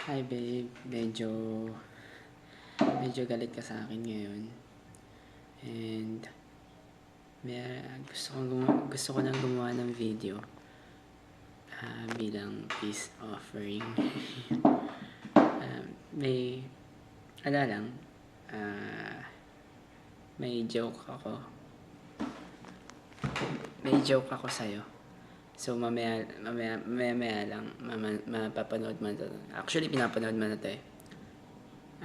Hi babe, medyo galit ka sa akin ngayon. And gusto ko nang gumawa ng video bilang peace offering. May lang, may joke ako. Sa'yo. So mamaya lang mapapanood mo na to. Actually, pinapanood mo na to eh.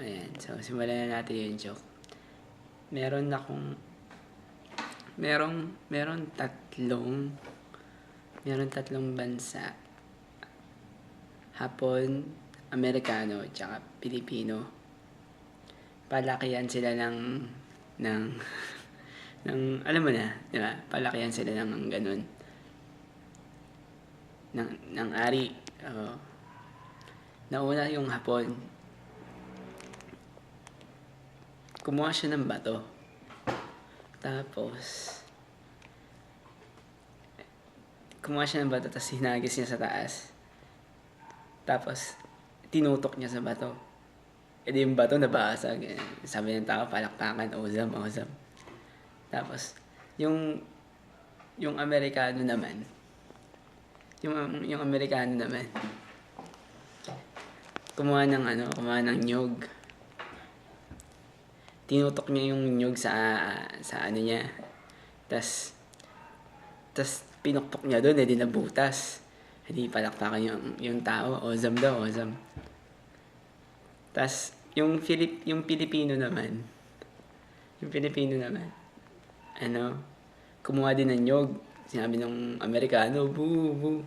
Ayan, so simulan na natin yung joke. Meron tatlong bansa. Hapon, Amerikano, tsaka Pilipino. Palakihan sila ng alam mo na, di ba? Palakihan sila ng ganun. ng ari. Nauna yung Hapon. Kumuha siya ng bato. Tapos hinagis niya sa taas. Tapos tinutok niya sa bato. E di yung bato nabasag. Sabi ng tao, palakpakan, awesome. Tapos yung Amerikano naman, yung Amerikano naman, kumuha ng nyog. Tinutok niya yung nyog sa ano niya. Tas pinukpok niya doon, di nabutas. Hindi palakpakan yung tao. Awesome daw. Tas yung Pilipino naman, kumuha din ng nyog. Sinabi ng Amerikano, boo, boo.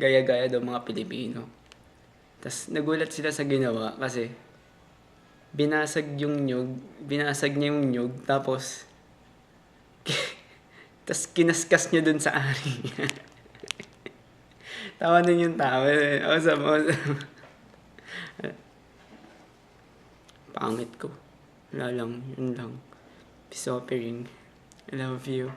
Gaya-gaya daw mga Pilipino. Tas nagulat sila sa ginawa kasi binasag niya yung nyog, tapos kinaskas niya dun sa ari. Tawa din yung tao. Awesome. Pangit ko. Wala lang, yun lang. Peace offering. I love you.